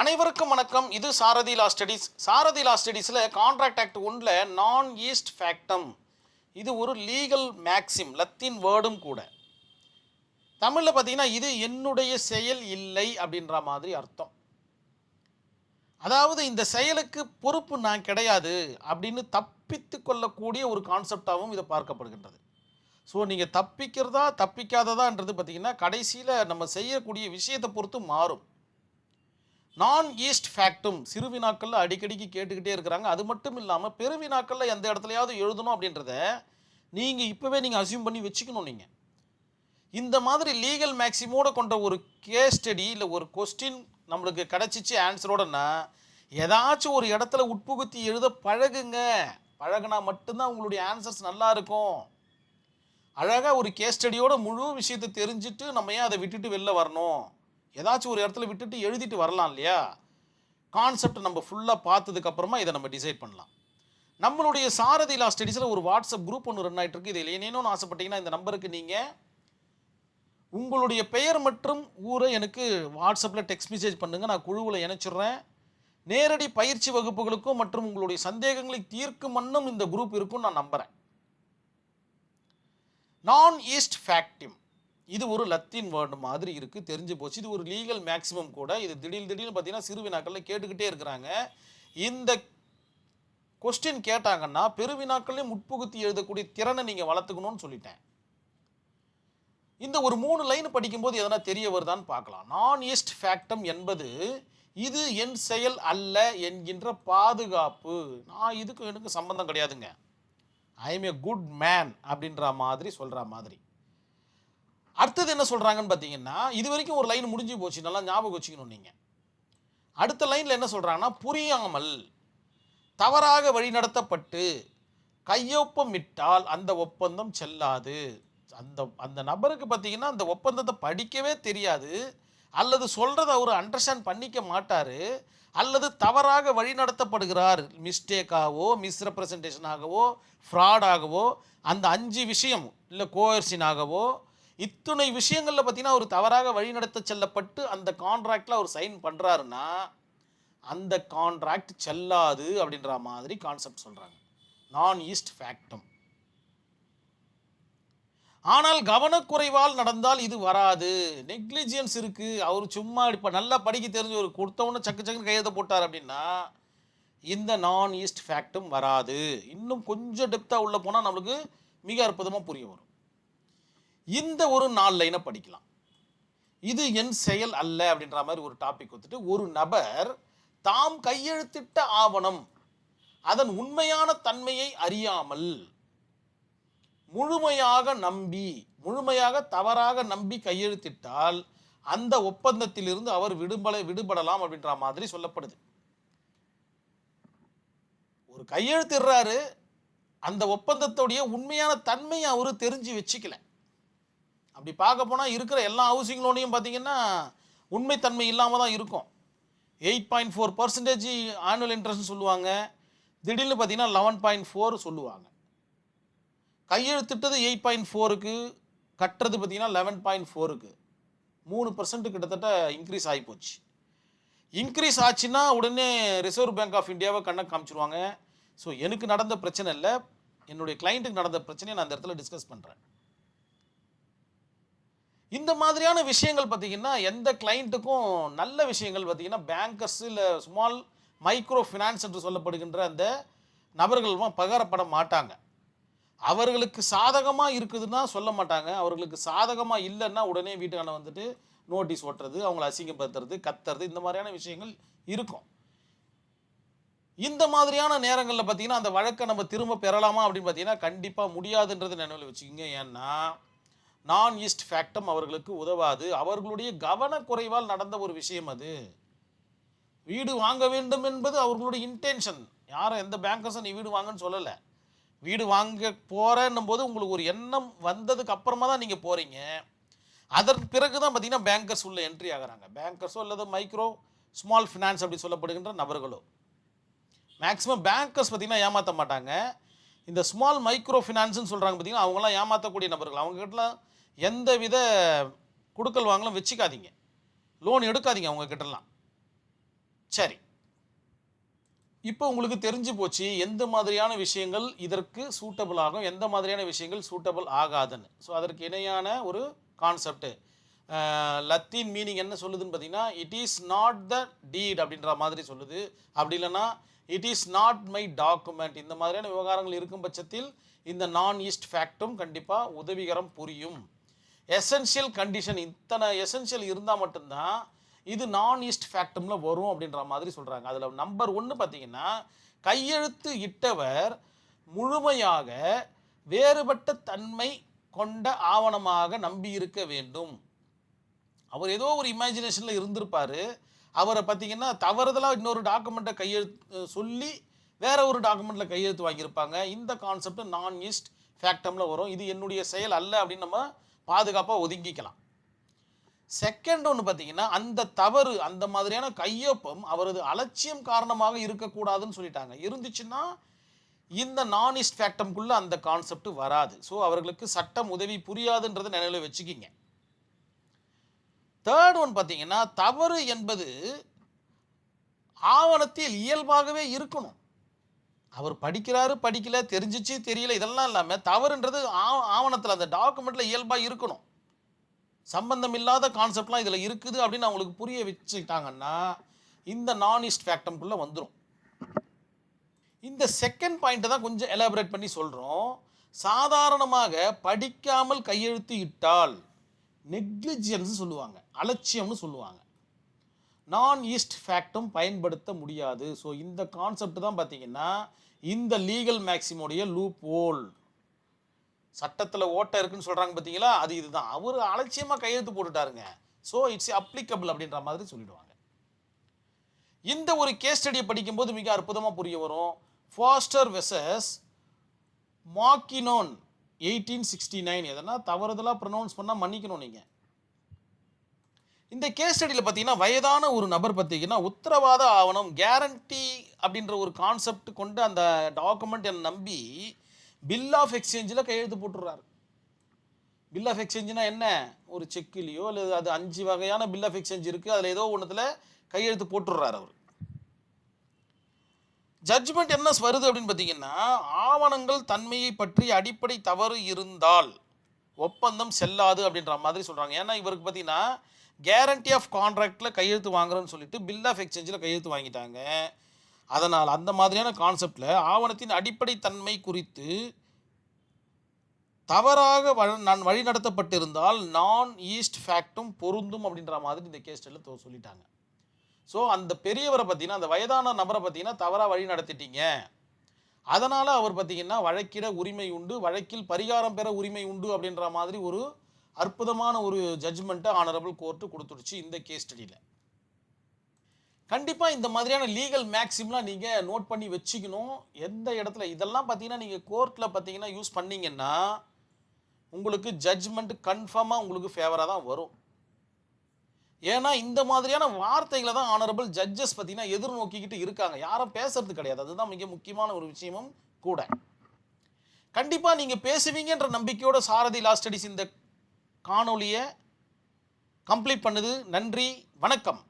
அனைவருக்கும் வணக்கம். இது சாரதி லா ஸ்டடீஸ். சாரதி லா ஸ்டடீஸில் கான்ட்ராக்ட் ஆக்ட் 1ல் நான் ஈஸ்ட் ஃபேக்டம், இது ஒரு லீகல் மேக்சிம், லத்தீன் வேர்டும் கூட. தமிழில் பார்த்தீங்கன்னா இது என்னுடைய செயல் இல்லை அப்படின்ற மாதிரி அர்த்தம். அதாவது இந்த செயலுக்கு பொறுப்பு நான் கிடையாது அப்படின்னு தப்பித்து கொள்ளக்கூடிய ஒரு கான்செப்டாகவும் இதை பார்க்கப்படுகின்றது. ஸோ நீங்கள் தப்பிக்கிறதா தப்பிக்காததான்றது பார்த்தீங்கன்னா கடைசியில் நம்ம செய்யக்கூடிய விஷயத்தை பொறுத்து மாறும். நான் ஈஸ்ட் ஃபேக்டும் சிறுவினாக்களில் அடிக்கடிக்கு கேட்டுக்கிட்டே இருக்கிறாங்க. அது மட்டும் இல்லாமல் பெருவினாக்களில் எந்த இடத்துலையாவது எழுதணும் அப்படின்றத நீங்கள் இப்போவே நீங்கள் அசியூம் பண்ணி வச்சுக்கணும். நீங்கள் இந்த மாதிரி லீகல் மேக்ஸிமோட கொண்ட ஒரு கேஸ் ஸ்டடி இல்லை ஒரு கொஸ்டின் நம்மளுக்கு கிடச்சிச்சு ஆன்சரோடனா ஏதாச்சும் ஒரு இடத்துல உட்புகுத்தி எழுத பழகுங்க. பழகுனா மட்டும்தான் உங்களுடைய ஆன்சர்ஸ் நல்லா இருக்கும். அழகாக ஒரு கேஸ் ஸ்டடியோட முழு விஷயத்தை தெரிஞ்சுட்டு நம்ம ஏன் அதை விட்டுட்டு வெளில வரணும்? ஏதாச்சும் ஒரு இடத்துல விட்டுட்டு எழுதிட்டு வரலாம் இல்லையா? கான்செப்ட் நம்ம ஃபுல்லாக பார்த்ததுக்கப்புறமா இதை நம்ம டிசைட் பண்ணலாம். நம்மளுடைய சாரதி லா ஸ்டடீஸில் ஒரு வாட்ஸ்அப் குரூப் ஒன்று ரன் ஆகிட்டு இருக்கு. இதில் என்னென்னு ஆசைப்பட்டீங்கன்னா இந்த நம்பருக்கு நீங்கள் உங்களுடைய பெயர் மற்றும் ஊரை எனக்கு வாட்ஸ்அப்பில் டெக்ஸ்ட் மெசேஜ் பண்ணுங்கள். நான் குழுவில் இணைச்சிடுறேன். நேரடி பயிற்சி வகுப்புகளுக்கும் மற்றும் உங்களுடைய சந்தேகங்களை தீர்க்கும் வண்ணம் இந்த குரூப் இருக்கும்னு நான் நம்புகிறேன். நான் ஈஸ்ட் ஃபேக்டிம், இது ஒரு லத்தீன் வேர்டு மாதிரி இருக்குது, தெரிஞ்சு போச்சு. இது ஒரு லீகல் மேக்ஸிமம் கூட. இது திடீர்னு பார்த்தீங்கன்னா சிறுவினாக்களில் கேட்டுக்கிட்டே இருக்கிறாங்க. இந்த கொஸ்டின் கேட்டாங்கன்னா பெருவினாக்கள்லையும் உட்புகுத்தி எழுதக்கூடிய திறனை நீங்கள் வளர்த்துக்கணும்னு சொல்லிட்டேன். இந்த ஒரு 3 லைன் படிக்கும்போது எதனா தெரிய வருதான்னு பார்க்கலாம். நான் ஈஸ்ட் ஃபேக்டம் என்பது இது என் செயல் அல்ல என்கின்ற பாதுகாப்பு. நான் இதுக்கு எனக்கு சம்பந்தம் கிடையாதுங்க. I M A good man அப்படின்ற மாதிரி சொல்கிற மாதிரி. அடுத்தது என்ன சொல்கிறாங்கன்னு பார்த்தீங்கன்னா, இது வரைக்கும் ஒரு லைன் முடிஞ்சு போச்சு, நல்லா ஞாபகம் வச்சுக்கணும் நீங்கள். அடுத்த லைனில் என்ன சொல்கிறாங்கன்னா, புரியாமல் தவறாக வழிநடத்தப்பட்டு கையொப்பமிட்டால் அந்த ஒப்பந்தம் செல்லாது. அந்த நபருக்கு பார்த்தீங்கன்னா அந்த ஒப்பந்தத்தை படிக்கவே தெரியாது, அல்லது சொல்கிறத அவர் அண்டர்ஸ்டாண்ட் பண்ணிக்க மாட்டார், அல்லது தவறாக வழிநடத்தப்படுகிறார், மிஸ்டேக்காகவோ மிஸ்ரெப்ரசன்டேஷனாகவோ ஃப்ராடாகவோ, அந்த 5 விஷயம் இல்லை கோயர்சினாகவோ இத்துணை விஷயங்களில் பார்த்தீங்கன்னா அவர் தவறாக வழிநடத்த செல்லப்பட்டு அந்த கான்ட்ராக்டில் அவர் சைன் பண்ணுறாருன்னா அந்த கான்ட்ராக்ட் செல்லாது அப்படின்ற மாதிரி கான்செப்ட் சொல்கிறாங்க. நான் ஈஸ்ட் ஃபேக்டம். ஆனால் கவனக்குறைவால் நடந்தால் இது வராது. நெக்லிஜியன்ஸ் இருக்குது, அவர் சும்மா இப்போ நல்லா படிக்க தெரிஞ்சு ஒரு கொடுத்தவொன்னே சக்கு சக்குன்னு கையெழுத்த போட்டார் அப்படின்னா இந்த நான் ஈஸ்ட் ஃபேக்டும் வராது. இன்னும் கொஞ்சம் டெப்த்தாக உள்ள போனால் நம்மளுக்கு மிக அற்புதமாக புரிய வரும். இந்த ஒரு 4 லைனை படிக்கலாம். இது என் செயல் அல்ல அப்படின்ற மாதிரி ஒரு டாபிக் வந்துட்டு ஒரு நபர் தாம் கையெழுத்திட்ட ஆவணம் அதன் உண்மையான தன்மையை அறியாமல் முழுமையாக தவறாக நம்பி கையெழுத்திட்டால் அந்த ஒப்பந்தத்திலிருந்து அவர் விடுபடலாம் அப்படின்ற மாதிரி சொல்லப்படுது. ஒரு கையெழுத்திடுறாரு, அந்த ஒப்பந்தத்துடைய உண்மையான தன்மையை அவரு தெரிஞ்சு வச்சுக்கல. அப்படி பார்க்க போனால் இருக்கிற எல்லா ஹவுசிங் லோனையும் பார்த்தீங்கன்னா உண்மைத்தன்மை இல்லாமல் தான் இருக்கும். 8.4% ஆனுவல் இன்ட்ரெஸ்ட்னு சொல்லுவாங்க, திடீர்னு பார்த்தீங்கன்னா 11.4 சொல்லுவாங்க. கையெழுத்திட்டது 8.4க்கு, கட்டுறது பார்த்தீங்கன்னா 11.4க்கு, 3% கிட்டத்தட்ட இன்க்ரீஸ் ஆகி போச்சு. இன்க்ரீஸ் ஆச்சுன்னா உடனே ரிசர்வ் பேங்க் ஆஃப் இந்தியாவை கண்ணை காமிச்சிருவாங்க. ஸோ எனக்கு நடந்த பிரச்சனை இல்லை, என்னுடைய கிளைண்ட்டுக்கு நடந்த பிரச்சனையை நான் அந்த இடத்துல டிஸ்கஸ் பண்ணுறேன். இந்த மாதிரியான விஷயங்கள் பார்த்தீங்கன்னா எந்த கிளைண்ட்டுக்கும் நல்ல விஷயங்கள் பார்த்தீங்கன்னா பேங்கர்ஸ் இல்லை ஸ்மால் மைக்ரோ ஃபினான்ஸ் என்று சொல்லப்படுகின்ற அந்த நபர்களும் பகரப்பட மாட்டாங்க. அவர்களுக்கு சாதகமாக இருக்குதுன்னா சொல்ல மாட்டாங்க, அவர்களுக்கு சாதகமாக இல்லைன்னா உடனே வீட்டுக்கான வந்துட்டு நோட்டீஸ் ஓட்டுறது, அவங்கள அசிங்கப்படுத்துறது, கத்துறது, இந்த மாதிரியான விஷயங்கள் இருக்கும். இந்த மாதிரியான நேரங்களில் பார்த்தீங்கன்னா அந்த வழக்கை நம்ம திரும்ப பெறலாமா அப்படின்னு பார்த்தீங்கன்னா கண்டிப்பாக முடியாதுன்றது நினைவில் வச்சுக்கோங்க. ஏன்னா நான் ஈஸ்ட் ஃபேக்டம் அவர்களுக்கு உதவாது. அவர்களுடைய கவனக்குறைவால் நடந்த ஒரு விஷயம் அது. வீடு வாங்க வேண்டும் என்பது அவர்களுடைய இன்டென்ஷன். யாரும் எந்த பேங்கர்ஸும் நீ வீடு வாங்கன்னு சொல்லலை. வீடு வாங்க போகிறேன்னும் போது உங்களுக்கு ஒரு எண்ணம் வந்ததுக்கு அப்புறமா தான் நீங்கள் போகிறீங்க. அதற்கு பிறகு தான் பார்த்தீங்கன்னா பேங்கர்ஸ் உள்ள என்ட்ரி ஆகிறாங்க. பேங்கர்ஸோ அல்லது மைக்ரோ ஸ்மால் ஃபினான்ஸ் அப்படி சொல்லப்படுகின்ற நபர்களோ. மேக்ஸிமம் பேங்கர்ஸ் பார்த்தீங்கன்னா ஏமாற்ற மாட்டாங்க. இந்த ஸ்மால் மைக்ரோ ஃபினான்ஸ்னு சொல்கிறாங்க பார்த்தீங்கன்னா அவங்களாம் ஏமாற்றக்கூடிய நபர்கள். அவங்ககிட்டலாம் எந்த வித கொடுக்கல் வாங்கலாம் வச்சுக்காதீங்க, லோன் எடுக்காதீங்க அவங்கக்கிட்டலாம். சரி, இப்போ உங்களுக்கு தெரிஞ்சு போச்சு எந்த மாதிரியான விஷயங்கள் இதற்கு சூட்டபிள் ஆகும், எந்த மாதிரியான விஷயங்கள் சூட்டபிள் ஆகாதுன்னு. ஸோ அதற்கு இணையான ஒரு கான்செப்ட். லத்தீன் மீனிங் என்ன சொல்லுதுன்னு பார்த்தீங்கன்னா, இட் இஸ் நாட் த டீட் அப்படின்ற மாதிரி சொல்லுது. அப்படி இல்லைன்னா it is not my document. இந்த மாதிரியான விவகாரங்கள் இருக்கும் பட்சத்தில் இந்த நான் ஈஸ்ட் ஃபேக்டும் கண்டிப்பாக உதவிகரம் புரியும். எசென்ஷியல் கண்டிஷன், இத்தனை எசென்ஷியல் இருந்தால் மட்டும்தான் இது நான் ஈஸ்ட் ஃபேக்டம்ல வரும் அப்படின்ற மாதிரி சொல்கிறாங்க. அதில் நம்பர் 1 பார்த்தீங்கன்னா, கையெழுத்து இட்டவர் முழுமையாக வேறுபட்ட தன்மை கொண்ட ஆவணமாக நம்பி இருக்க வேண்டும். அவர் ஏதோ ஒரு இமேஜினேஷனில் இருந்திருப்பார். அவரை பார்த்தீங்கன்னா தவறுதலாக இன்னொரு டாக்குமெண்ட்டை கையெழுத்து சொல்லி வேற ஒரு டாக்குமெண்ட்டில் கையெழுத்து வாங்கியிருப்பாங்க. இந்த கான்செப்ட் நான் ஈஸ்ட் ஃபேக்டமில் வரும். இது என்னுடைய செயல் அல்ல அப்படின்னு நம்ம பாதுகாப்பாக ஒதுங்கிக்கலாம். செகண்ட் ஒன்று பார்த்தீங்கன்னா, அந்த தவறு, அந்த மாதிரியான கையொப்பம் அவரது அலட்சியம் காரணமாக இருக்கக்கூடாதுன்னு சொல்லிட்டாங்க. இருந்துச்சுன்னா இந்த நான் ஈஸ்ட் ஃபேக்டம்குள்ளே அந்த கான்செப்ட் வராது. ஸோ அவர்களுக்கு சட்டம் உதவி புரியாதுன்றதை நினைவில் வச்சுக்கிங்க. தேர்ட் ஒன் பார்த்தீங்கன்னா, தவறு என்பது ஆவணத்தில் இயல்பாகவே இருக்கணும். அவர் படிக்கிறாரு படிக்கல, தெரிஞ்சிச்சு தெரியல, இதெல்லாம் இல்லாமல் தவறுன்றது ஆவணத்தில் அந்த டாக்குமெண்ட்டில் இயல்பாக இருக்கணும். சம்பந்தம் இல்லாத கான்செப்ட்லாம் இதில் இருக்குது அப்படின்னு அவங்களுக்கு புரிய வச்சுக்கிட்டாங்கன்னா இந்த நான் ஈஸ்ட் ஃபேக்டம்குள்ளே வந்துடும். இந்த செகண்ட் பாயிண்ட்டை தான் கொஞ்சம் எலாபரேட் பண்ணி சொல்கிறோம். சாதாரணமாக படிக்காமல் கையெழுத்து இட்டால் நெக்லிஜியன்ஸ் சொல்லுவாங்க, அலட்சியம்னு சொல்லுவாங்க. நான் ஈஸ்ட் ஃபேக்டும் பயன்படுத்த முடியாது. ஸோ இந்த கான்செப்ட் தான் பார்த்தீங்கன்னா இந்த லீகல் மேக்ஸிமோடைய லூப் ஹோல். சட்டத்தில் ஓட்டை இருக்குன்னு சொல்கிறாங்க பார்த்தீங்களா, அது இதுதான். அவர் அலட்சியமாக கையெழுத்து போட்டுட்டாருங்க, ஸோ இட்ஸ் அப்ளிகபிள் அப்படின்ற மாதிரி சொல்லிடுவாங்க. இந்த ஒரு கேஸ் ஸ்டடியை படிக்கும்போது மிக அற்புதமாக புரிய வரும். Foster versus Mackinnon 1869. எதனா தவறுதலாக ப்ரொனவுன்ஸ் பண்ணால் மன்னிக்கணும் நீங்கள். இந்த கேஸ் ஸ்டடியில் பார்த்தீங்கன்னா வயதான ஒரு நபர் பார்த்தீங்கன்னா உத்தரவாத ஆவணம் கேரண்டி அப்படின்ற ஒரு கான்செப்ட் கொண்டு அந்த டாக்குமெண்ட் என்னை நம்பி பில் ஆஃப் எக்ஸ்சேஞ்சில் கையெழுத்து போட்டுடுறாரு. பில் ஆஃப் எக்ஸ்சேஞ்சுனா என்ன, ஒரு செக்கிலேயோ இல்லை அது 5 வகையான பில் ஆஃப் எக்ஸ்சேஞ்ச் இருக்குது, அதில் ஏதோ ஒன்றுத்தில் கையெழுத்து போட்டுடுறாரு அவர். ஜட்ஜ்மெண்ட் என்ன வருது அப்படின்னு பார்த்தீங்கன்னா, ஆவணங்கள் தன்மையை பற்றி அடிப்படை தவறு இருந்தால் ஒப்பந்தம் செல்லாது அப்படின்ற மாதிரி சொல்கிறாங்க. ஏன்னா இவருக்கு பார்த்தீங்கன்னா கேரண்டி ஆஃப் கான்ட்ராக்டில் கையெழுத்து வாங்குறோன்னு சொல்லிட்டு பில் ஆஃப் எக்ஸ்சேஞ்சில் கையெழுத்து வாங்கிட்டாங்க. அதனால் அந்த மாதிரியான கான்செப்டில் ஆவணத்தின் அடிப்படை தன்மை குறித்து தவறாக நான் வழிநடத்தப்பட்டிருந்தால் நான் ஈஸ்ட் ஃபேக்டும் பொருந்தும் அப்படின்ற மாதிரி இந்த கேஸ் ஸ்டடியில் சொல்லிட்டாங்க. ஸோ அந்த பெரியவரை பார்த்தீங்கன்னா, அந்த வயதான நபரை பார்த்தீங்கன்னா தவறாக வழி நடத்திட்டீங்க, அதனால் அவர் பார்த்தீங்கன்னா வழக்கிட உரிமை உண்டு, வழக்கில் பரிகாரம் பெற உரிமை உண்டு அப்படின்ற மாதிரி ஒரு அற்புதமான ஒரு ஜட்ஜ்மெண்ட்டை ஆனரபிள் கோர்ட்டு கொடுத்துடுச்சு இந்த கேஸ் ஸ்டடியில். கண்டிப்பாக இந்த மாதிரியான லீகல் மேக்ஸிம்லாம் நீங்கள் நோட் பண்ணி வச்சுக்கணும். எந்த இடத்துல இதெல்லாம் பார்த்தீங்கன்னா நீங்கள் கோர்ட்டில் பார்த்தீங்கன்னா யூஸ் பண்ணிங்கன்னா உங்களுக்கு ஜட்ஜ்மெண்ட் கன்ஃபார்மாக உங்களுக்கு ஃபேவராக தான் வரும். ஏன்னா இந்த மாதிரியான வார்த்தைகளை தான் ஆனரபிள் ஜட்ஜஸ் பார்த்தீங்கன்னா எதிர்நோக்கிக்கிட்டு இருக்காங்க, யாரும் பேசுறது கிடையாது. அதுதான் மிக முக்கியமான ஒரு விஷயமும் கூட. கண்டிப்பாக நீங்கள் பேசுவீங்கன்ற நம்பிக்கையோட சாரதி லா ஸ்டடீஸ் இந்த காணொலியை கம்ப்ளீட் பண்ணுது. நன்றி, வணக்கம்.